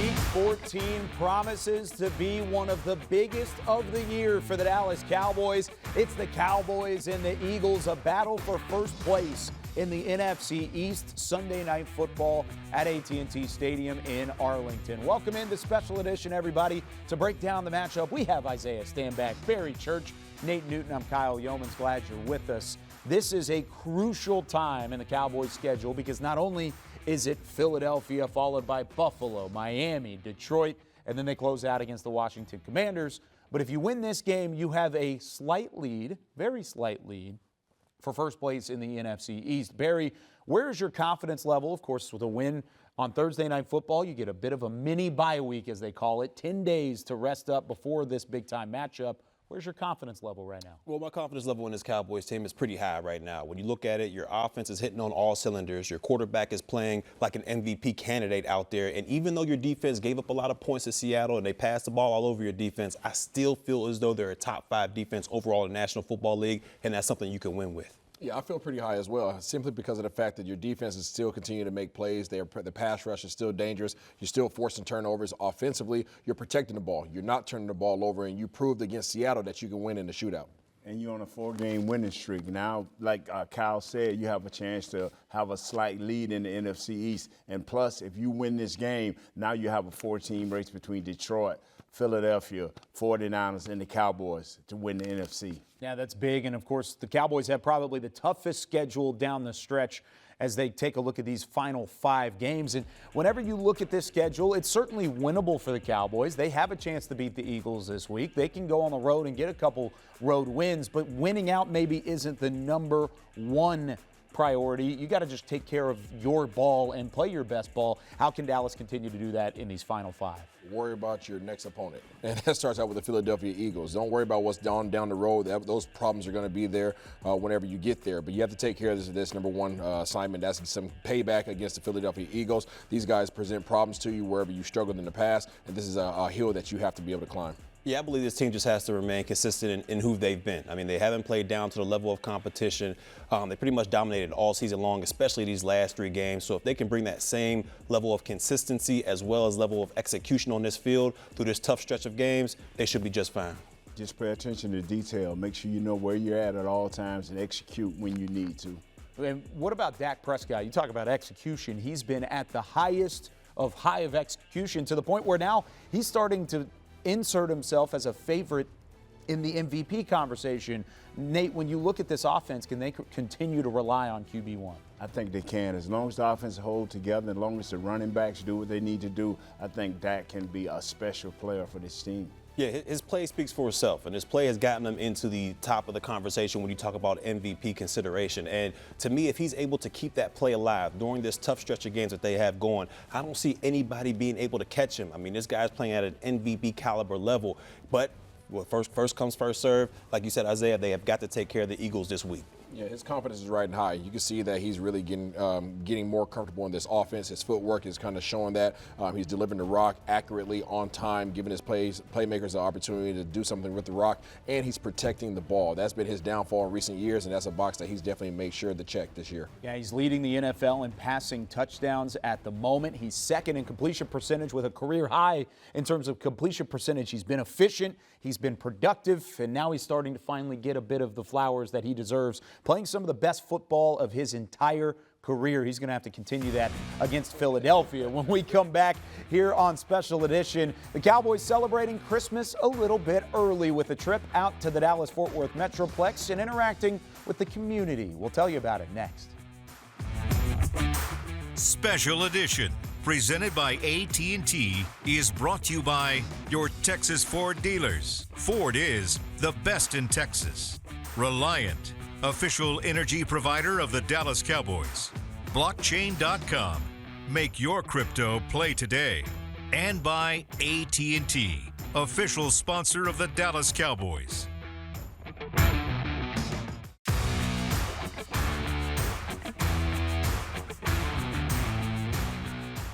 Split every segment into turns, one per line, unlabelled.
Week 14 promises to be one of the biggest of the year for the Dallas Cowboys. It's the Cowboys and the Eagles, a battle for first place in the NFC East. Sunday Night Football at AT&T Stadium in Arlington. Welcome into Special Edition, everybody. To break down the matchup, we have Isaiah Stanback, Barry Church, Nate Newton. I'm Kyle Yeomans. Glad you're with us. This is a crucial time in the Cowboys' schedule because not only is it Philadelphia, followed by Buffalo, Miami, Detroit, and then they close out against the Washington Commanders. But if you win this game, you have a slight lead, very slight lead, for first place in the NFC East. Barry, where's your confidence level? Of course, with a win on Thursday Night Football, you get a bit of a mini bye week, as they call it, 10 days to rest up before this big-time matchup. Where's your confidence level right now?
Well, my confidence level in this Cowboys team is pretty high right now. When you look at it, your offense is hitting on all cylinders. Your quarterback is playing like an MVP candidate out there. And even though your defense gave up a lot of points to Seattle and they passed the ball all over your defense, I still feel as though they're a top 5 defense overall in the National Football League, and that's something you can win with.
Yeah, I feel pretty high as well, simply because of the fact that your defense is still continuing to make plays. The pass rush is still dangerous. You're still forcing turnovers. Offensively, you're protecting the ball. You're not turning the ball over, and you proved against Seattle that you can win in the shootout.
And you're on a 4-game winning streak. Now, like Kyle said, you have a chance to have a slight lead in the NFC East. And plus, if you win this game, now you have a 4-team race between Detroit, Philadelphia, 49ers, and the Cowboys to win the NFC.
Yeah, that's big. And, of course, the Cowboys have probably the toughest schedule down the stretch as they take a look at these final 5 games. And whenever you look at this schedule, it's certainly winnable for the Cowboys. They have a chance to beat the Eagles this week. They can go on the road and get a couple road wins, but winning out maybe isn't the number one priority. You got to just take care of your ball and play your best ball. How can Dallas continue to do that in these final 5?
Worry about your next opponent. And that starts out with the Philadelphia Eagles. Don't worry about what's down the road. Those problems are going to be there whenever you get there. But you have to take care of this number one assignment. That's some payback against the Philadelphia Eagles. These guys present problems to you wherever you struggled in the past. And this is a hill that you have to be able to climb.
Yeah, I believe this team just has to remain consistent in who they've been. I mean, they haven't played down to the level of competition. They pretty much dominated all season long, especially these last 3 games. So if they can bring that same level of consistency as well as level of execution on this field through this tough stretch of games, they should be just fine.
Just pay attention to detail. Make sure you know where you're at all times and execute when you need to.
And what about Dak Prescott? You talk about execution. He's been at the highest of high of execution to the point where now he's starting to insert himself as a favorite in the MVP conversation. Nate, when you look at this offense, can they continue to rely on QB1?
I think they can. As long as the offense holds together, as long as the running backs do what they need to do, I think Dak can be a special player for this team.
Yeah, his play speaks for itself, and his play has gotten him into the top of the conversation when you talk about MVP consideration. And to me, if he's able to keep that play alive during this tough stretch of games that they have going, I don't see anybody being able to catch him. I mean, this guy's playing at an MVP caliber level. But well, first comes, first serve. Like you said, Isaiah, they have got to take care of the Eagles this week.
Yeah, his confidence is riding high. You can see that he's really getting more comfortable in this offense. His footwork is kind of showing that. He's delivering the rock accurately, on time, giving his playmakers the opportunity to do something with the rock, and he's protecting the ball. That's been his downfall in recent years, and that's a box that he's definitely made sure to check this year.
Yeah, he's leading the NFL in passing touchdowns at the moment. He's second in completion percentage with a career high in terms of completion percentage. He's been efficient, he's been productive, and now he's starting to finally get a bit of the flowers that he deserves. Playing some of the best football of his entire career. He's going to have to continue that against Philadelphia. When we come back here on Special Edition, the Cowboys celebrating Christmas a little bit early with a trip out to the Dallas-Fort Worth Metroplex and interacting with the community. We'll tell you about it next.
Special Edition, presented by AT&T, is brought to you by your Texas Ford dealers. Ford is the best in Texas. Reliant, official energy provider of the Dallas Cowboys. Blockchain.com. Make your crypto play today. And by AT&T, official sponsor of the Dallas Cowboys.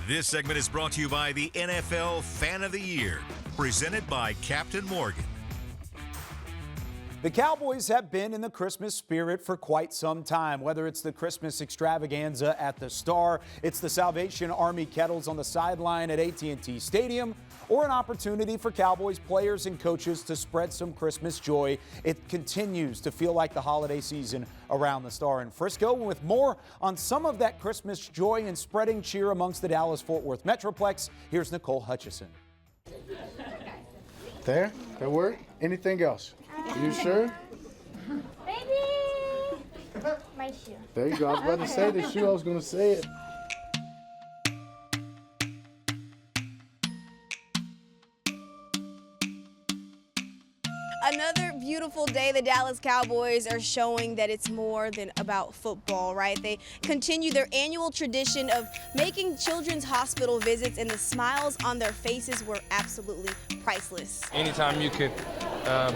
This segment is brought to you by the NFL Fan of the Year, presented by Captain Morgan.
The Cowboys have been in the Christmas spirit for quite some time, whether it's the Christmas extravaganza at the Star, it's the Salvation Army kettles on the sideline at AT&T Stadium, or an opportunity for Cowboys players and coaches to spread some Christmas joy. It continues to feel like the holiday season around the Star in Frisco. With more on some of that Christmas joy and spreading cheer amongst the Dallas-Fort Worth Metroplex, here's Nicole Hutchison.
There? That work? Anything else? You sure?
Maybe my shoe.
There you go. I was about to say the shoe. I was going to say it.
Another beautiful day. The Dallas Cowboys are showing that it's more than about football, right? They continue their annual tradition of making children's hospital visits, and the smiles on their faces were absolutely priceless.
Anytime you could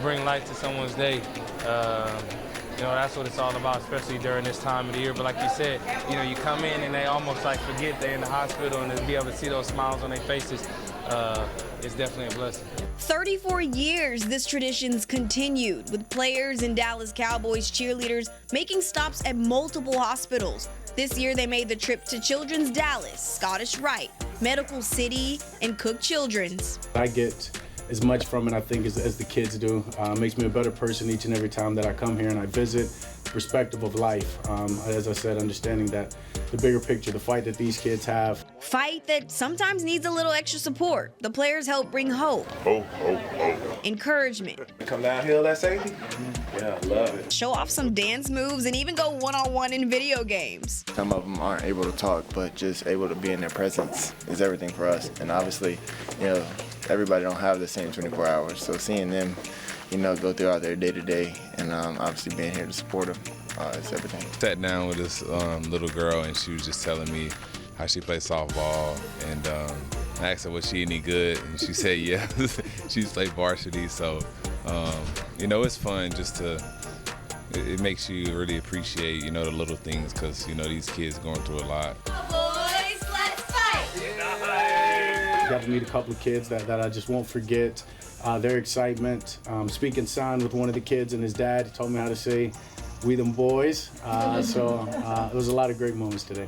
bring light to someone's day, you know, that's what it's all about, especially during this time of the year. But like you said, you know, you come in and they almost like forget they're in the hospital, and to be able to see those smiles on their faces is definitely a blessing.
34 years this tradition's continued, with players and Dallas Cowboys cheerleaders making stops at multiple hospitals. This year they made the trip to Children's Dallas, Scottish Rite, Medical City, and Cook Children's.
I get as much from it, I think, as the kids do. Makes me a better person each and every time that I come here and I visit. Perspective of life, as I said, understanding that the bigger picture, the fight that these kids have.
Fight that sometimes needs a little extra support. The players help bring hope, encouragement,
Come downhill that safety? Yeah, I love it.
show off some dance moves, and even go one-on-one in video games.
Some of them aren't able to talk, but just able to be in their presence is everything for us. And obviously, you know, everybody don't have the same 24 hours. So seeing them, you know, go throughout their day-to-day and obviously being here to support them is everything.
Sat down with this little girl, and she was just telling me how she plays softball, and I asked her was she any good, and she said yeah. She's played varsity, so you know, it's fun just to, it makes you really appreciate, you know, the little things, because, you know, these kids going through a lot.
Boys, let's fight!
Got to meet a couple of kids that I just won't forget. Their excitement, speaking sign with one of the kids and his dad. He told me how to say, "We them boys." So it was a lot of great moments today.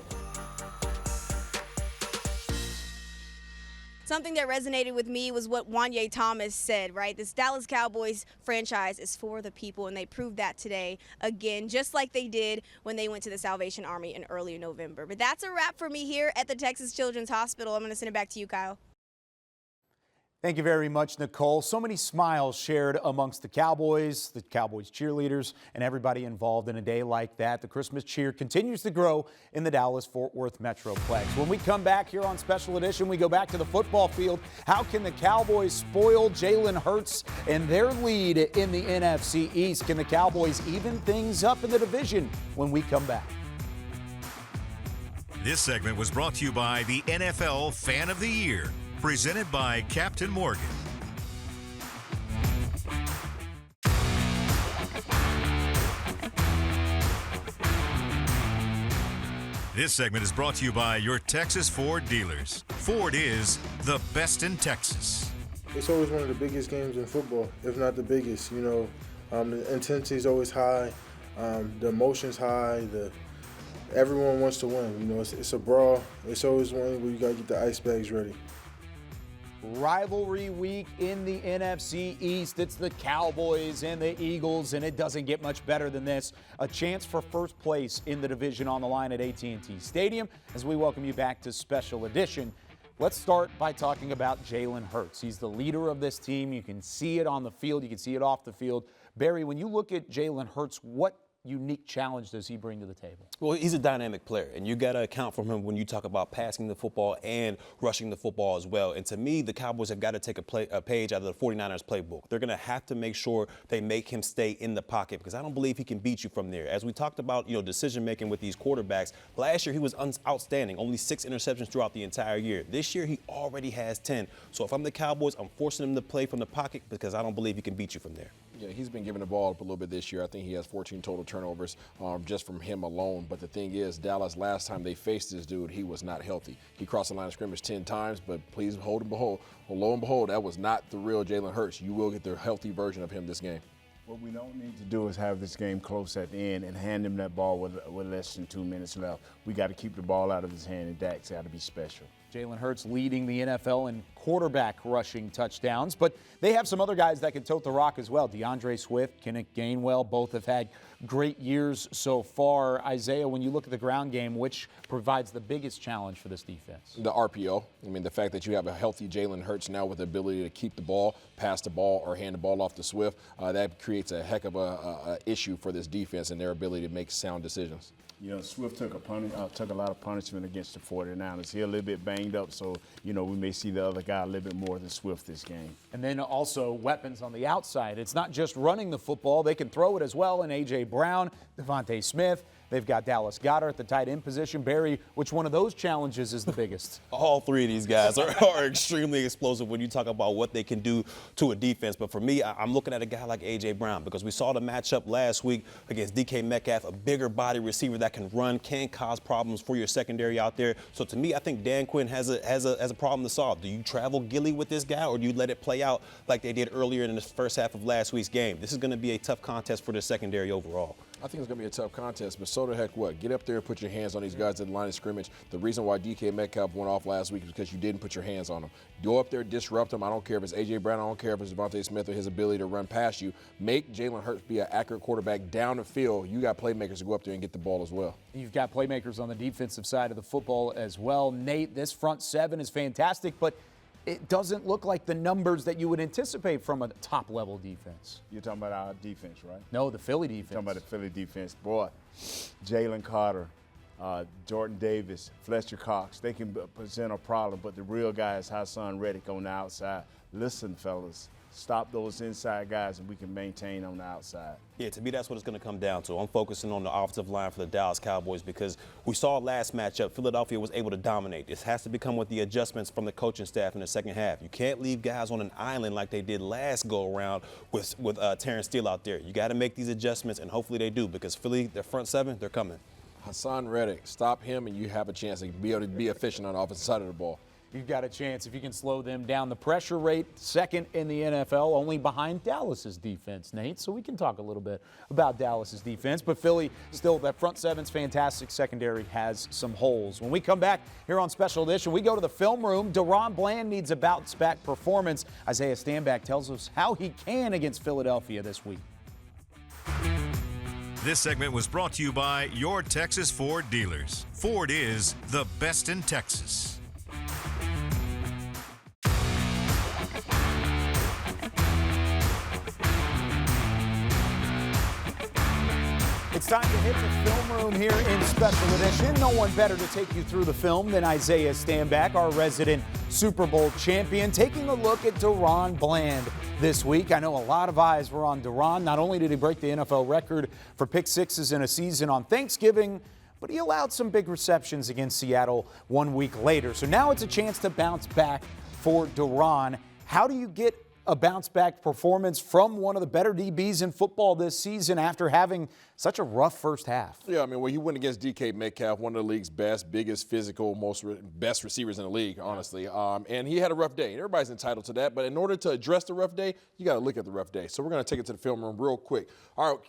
Something that resonated with me was what Wanye Thomas said, right? This Dallas Cowboys franchise is for the people, and they proved that today again, just like they did when they went to the Salvation Army in early November. But that's a wrap for me here at the Texas Children's Hospital. I'm going to send it back to you, Kyle.
Thank you very much, Nicole. So many smiles shared amongst the Cowboys cheerleaders, and everybody involved in a day like that. The Christmas cheer continues to grow in the Dallas-Fort Worth Metroplex. When we come back here on Special Edition, we go back to the football field. How can the Cowboys spoil Jalen Hurts and their lead in the NFC East? Can the Cowboys even things up in the division when we come back?
This segment was brought to you by the NFL Fan of the Year, presented by Captain Morgan. This segment is brought to you by your Texas Ford dealers. Ford is the best in Texas.
It's always one of the biggest games in football, if not the biggest. You know, the intensity is always high, the emotion's high, everyone wants to win. You know, it's a brawl. It's always one where you got to get the ice bags ready.
Rivalry week in the NFC East. It's the Cowboys and the Eagles, and it doesn't get much better than this. A chance for first place in the division on the line at AT&T Stadium as we welcome you back to Special Edition. Let's start by talking about Jalen Hurts. He's the leader of this team. You can see it on the field. You can see it off the field. Barry, when you look at Jalen Hurts, what unique challenge does he bring to the table?
Well, he's a dynamic player, and you got to account for him when you talk about passing the football and rushing the football as well. And to me, the Cowboys have got to take a page out of the 49ers playbook. They're going to have to make sure they make him stay in the pocket, because I don't believe he can beat you from there. As we talked about, you know, decision-making with these quarterbacks, last year he was outstanding, only 6 interceptions throughout the entire year. This year he already has 10. So if I'm the Cowboys, I'm forcing him to play from the pocket because I don't believe he can beat you from there.
Yeah, he's been giving the ball up a little bit this year. I think he has 14 total turnovers just from him alone. But the thing is, Dallas, last time they faced this dude, he was not healthy. He crossed the line of scrimmage 10 times, but please lo and behold, that was not the real Jalen Hurts. You will get the healthy version of him this game.
What we don't need to do is have this game close at the end and hand him that ball with less than 2 minutes left. We got to keep the ball out of his hand, and Dak's got to be special.
Jalen Hurts leading the NFL in quarterback rushing touchdowns, but they have some other guys that can tote the rock as well. DeAndre Swift, Kenneth Gainwell, both have had great years so far. Isaiah, when you look at the ground game, which provides the biggest challenge for this defense?
The RPO. I mean, the fact that you have a healthy Jalen Hurts now with the ability to keep the ball, pass the ball, or hand the ball off to Swift, that creates a heck of a issue for this defense and their ability to make sound decisions.
You know, Swift took a lot of punishment against the 49ers. He's a little bit banged up, so, you know, we may see the other guy a little bit more than Swift this game.
And then also weapons on the outside. It's not just running the football. They can throw it as well. And A.J. Brown, Devontae Smith. They've got Dallas Goedert at the tight end position. Barry, which one of those challenges is the biggest?
All three of these guys are extremely explosive when you talk about what they can do to a defense. But for me, I'm looking at a guy like A.J. Brown because we saw the matchup last week against DK Metcalf, a bigger body receiver that can run, can cause problems for your secondary out there. So to me, I think Dan Quinn has a problem to solve. Do you travel Gilly with this guy, or do you let it play out like they did earlier in the first half of last week's game? This is going to be a tough contest for the secondary overall.
I think it's going to be a tough contest, but so the heck what? Get up there and put your hands on these guys at the line of scrimmage. The reason why DK Metcalf went off last week is because you didn't put your hands on him. Go up there, disrupt him. I don't care if it's A.J. Brown. I don't care if it's Devontae Smith or his ability to run past you. Make Jalen Hurts be an accurate quarterback down the field. You got playmakers to go up there and get the ball as well.
You've got playmakers on the defensive side of the football as well. Nate, this front seven is fantastic, but it doesn't look like the numbers that you would anticipate from a top-level defense.
You're talking about our defense, right?
No, the Philly defense.
Talking about the Philly defense. Boy, Jalen Carter, Jordan Davis, Fletcher Cox, they can present a problem, but the real guy is Hassan Reddick on the outside. Listen, fellas, stop those inside guys and we can maintain on the outside.
Yeah, to me, that's what it's going to come down to. I'm focusing on the offensive line for the Dallas Cowboys because we saw last matchup, Philadelphia was able to dominate. This has to become with the adjustments from the coaching staff in the second half. You can't leave guys on an island like they did last go-around with Terrence Steele out there. You got to make these adjustments, and hopefully they do because Philly, their front seven, they're coming.
Hassan Reddick, stop him, and you have a chance to be able to be efficient on the offensive side of the ball.
You've got a chance if you can slow them down. The pressure rate, second in the NFL, only behind Dallas's defense, Nate. So we can talk a little bit about Dallas's defense. But Philly, still, that front seven's fantastic. Secondary has some holes. When we come back here on Special Edition, we go to the film room. Daron Bland needs a bounce-back performance. Isaiah Stanback tells us how he can against Philadelphia this week.
This segment was brought to you by your Texas Ford dealers. Ford is the best in Texas.
It's time to hit the film room here in Special Edition. No one better to take you through the film than Isaiah Stanback, our resident Super Bowl champion, taking a look at Daron Bland this week. I know a lot of eyes were on Daron. Not only did he break the NFL record for pick sixes in a season on Thanksgiving, but he allowed some big receptions against Seattle 1 week later. So now it's a chance to bounce back for Daron. How do you get a bounce-back performance from one of the better DBs in football this season after having such a rough first half?
Yeah, I mean, well, he went against DK Metcalf, one of the league's best, biggest, physical, best receivers in the league, honestly. And he had a rough day. Everybody's entitled to that. But in order to address the rough day, you got to look at the rough day. So we're going to take it to the film room real quick. All right,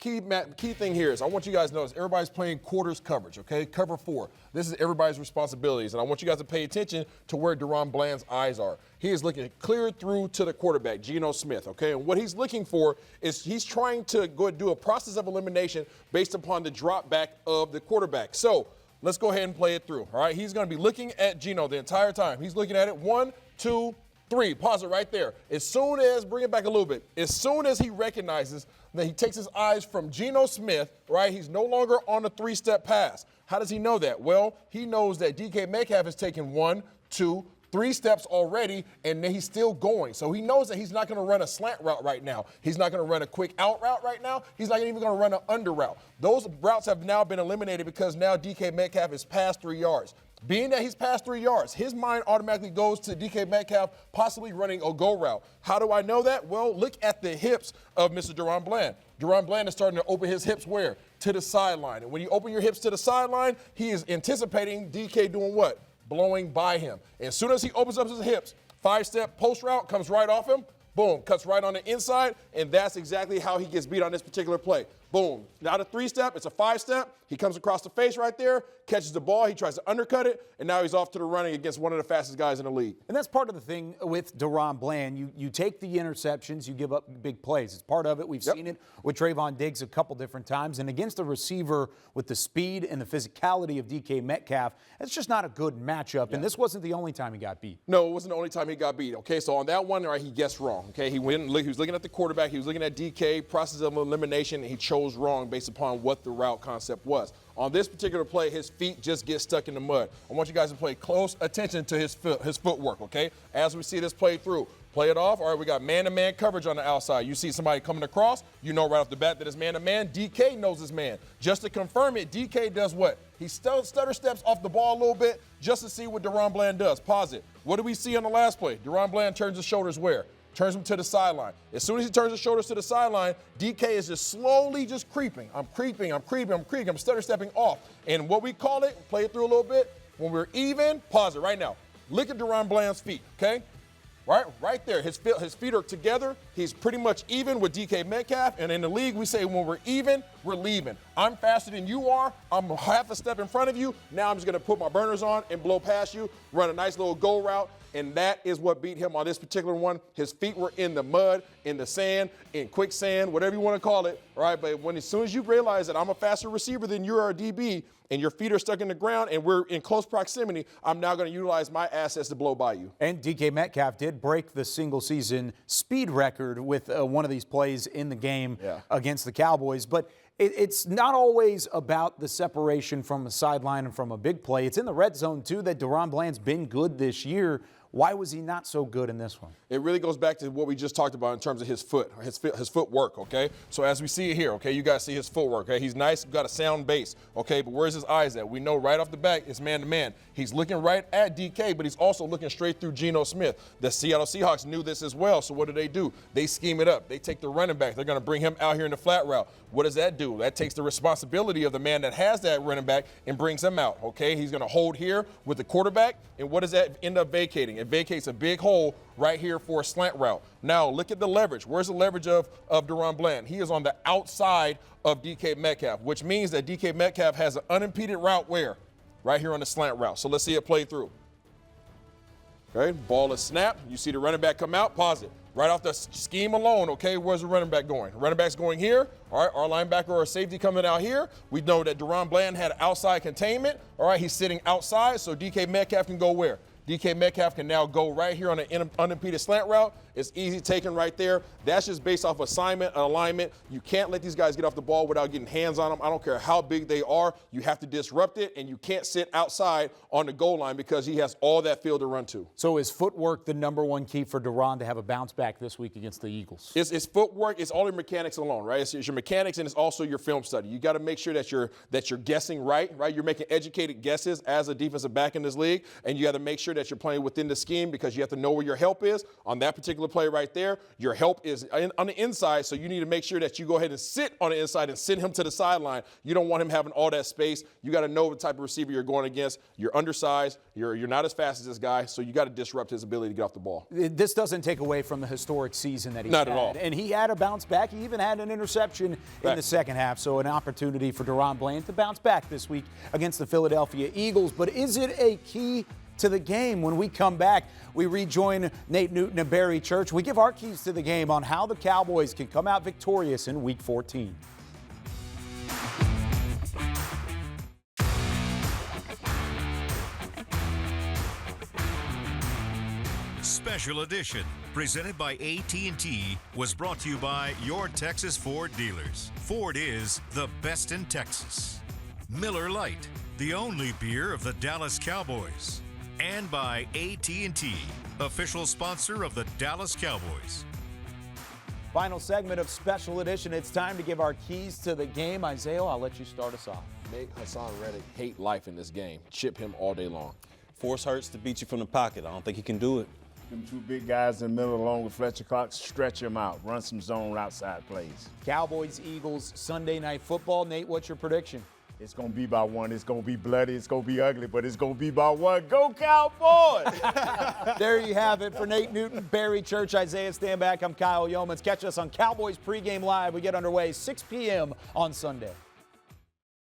key thing here is I want you guys to notice everybody's playing quarters coverage, okay? Cover 4. This is everybody's responsibilities. And I want you guys to pay attention to where Daron Bland's eyes are. He is looking clear through to the quarterback, Geno Smith, okay? And what he's looking for is he's trying to go and do a process of elimination based upon the drop back of the quarterback. So let's go ahead and play it through, all right? He's going to be looking at Geno the entire time. He's looking at it 1, 2, 3. Pause it right there. Bring it back a little bit. As soon as he recognizes that he takes his eyes from Geno Smith, right, he's no longer on a 3-step pass. How does he know that? Well, he knows that DK Metcalf has taken 1, 2, 3 steps already, and then he's still going. So he knows that he's not going to run a slant route right now. He's not going to run a quick out route right now. He's not even going to run an under route. Those routes have now been eliminated because now DK Metcalf is past 3 yards. Being that he's past 3 yards, his mind automatically goes to DK Metcalf possibly running a go route. How do I know that? Well, look at the hips of Mr. Daron Bland. Daron Bland is starting to open his hips where? To the sideline. And when you open your hips to the sideline, he is anticipating DK doing what? Blowing by him. As soon as he opens up his hips, 5-step post route comes right off him. Boom, cuts right on the inside, and that's exactly how he gets beat on this particular play. Boom. Not a 3-step, it's a 5-step. He comes across the face right there, catches the ball, he tries to undercut it, and now he's off to the running against one of the fastest guys in the league.
And that's part of the thing with Daron Bland. You take the interceptions, you give up big plays. It's part of it. We've seen it with Trayvon Diggs a couple different times. And against a receiver with the speed and the physicality of DK Metcalf, it's just not a good matchup. And this wasn't the only time he got beat.
No, it wasn't the only time he got beat. Okay, so on that one, right, he guessed wrong. Okay, he was looking at the quarterback, he was looking at DK, process of elimination, and he chose wrong based upon what the route concept was. On this particular play, his feet just get stuck in the mud. I want you guys to pay close attention to his footwork, okay? As we see this play through. Play it off. All right, we got man-to-man coverage on the outside. You see somebody coming across, you know right off the bat that it's man-to-man. DK knows his man. Just to confirm it, DK does what? He stutter steps off the ball a little bit just to see what Daron Bland does. Pause it. What do we see on the last play? Daron Bland turns his shoulders where? Turns him to the sideline. As soon as he turns his shoulders to the sideline, DK is just slowly just creeping. I'm stutter stepping off. And what we call it, play it through a little bit, when we're even, pause it right now. Look at Daron Bland's feet, okay? Right there. His feet are together. He's pretty much even with DK Metcalf. And in the league, we say when we're even, we're leaving. I'm faster than you are. I'm half a step in front of you. Now I'm just going to put my burners on and blow past you, run a nice little go route. And that is what beat him on this particular one. His feet were in the mud, in the sand, in quicksand, whatever you want to call it, right? But as soon as you realize that I'm a faster receiver than you are a DB, and your feet are stuck in the ground, and we're in close proximity, I'm now going to utilize my assets to blow by you.
And DK Metcalf did break the single-season speed record with one of these plays in the game against the Cowboys. But it's not always about the separation from a sideline and from a big play. It's in the red zone, too, that Daron Bland's been good this year. Why was he not so good in this one?
It really goes back to what we just talked about in terms of his footwork, okay? So as we see it here, okay, you guys see his footwork, okay? He's nice, got a sound base, okay? But where's his eyes at? We know right off the bat it's man-to-man. He's looking right at DK, but he's also looking straight through Geno Smith. The Seattle Seahawks knew this as well, so what do? They scheme it up. They take the running back. They're going to bring him out here in the flat route. What does that do? That takes the responsibility of the man that has that running back and brings him out, okay? He's going to hold here with the quarterback, and what does that end up vacating? It vacates a big hole right here for a slant route. Now, look at the leverage. Where's the leverage of Daron Bland? He is on the outside of DK Metcalf, which means that DK Metcalf has an unimpeded route where? Right here on the slant route. So let's see it play through. Okay, ball is snapped. You see the running back come out. Pause it. Right off the scheme alone, okay, where's the running back going? Running back's going here. All right, our linebacker or safety coming out here. We know that Daron Bland had outside containment. All right, he's sitting outside, so DK Metcalf can go where? DK Metcalf can now go right here on an unimpeded slant route. It's easy taken right there. That's just based off assignment, alignment. You can't let these guys get off the ball without getting hands on them. I don't care how big they are. You have to disrupt it, and you can't sit outside on the goal line because he has all that field to run to.
So is footwork the number one key for Daron to have a bounce back this week against the Eagles?
It's footwork. It's all your mechanics alone, right? It's your mechanics, and it's also your film study. You got to make sure that you're guessing right? You're making educated guesses as a defensive back in this league, and you got to make sure that you're playing within the scheme because you have to know where your help is. On that particular play right there, your help is on the inside, so you need to make sure that you go ahead and sit on the inside and send him to the sideline. You don't want him having all that space. You got to know the type of receiver you're going against. You're undersized. You're not as fast as this guy, so you got to disrupt his ability to get off the ball.
This doesn't take away from the historic season that he had.
Not at all.
And he had a bounce back. He even had an interception in the second half, so an opportunity for Daron Bland to bounce back this week against the Philadelphia Eagles. But is it a key to the game? When we come back, we rejoin Nate Newton and Barry Church. We give our keys to the game on how the Cowboys can come out victorious in Week 14.
Special Edition, presented by AT&T, was brought to you by your Texas Ford dealers. Ford is the best in Texas. Miller Lite, the only beer of the Dallas Cowboys. And by AT&T, official sponsor of the Dallas Cowboys.
Final segment of Special Edition. It's time to give our keys to the game. Isaiah, I'll let you start us off.
Make Hassan Reddick hate life in this game. Chip him all day long.
Force Hurts to beat you from the pocket. I don't think he can do it.
Them two big guys in the middle along with Fletcher Cox, stretch him out. Run some zone outside plays.
Cowboys, Eagles, Sunday Night Football. Nate, what's your prediction?
It's going to be by one. It's going to be bloody. It's going to be ugly, but it's going to be by one. Go Cowboys!
There you have it. For Nate Newton, Barry Church, Isaiah Stanback, I'm Kyle Yeomans. Catch us on Cowboys Pregame Live. We get underway 6 p.m. on Sunday.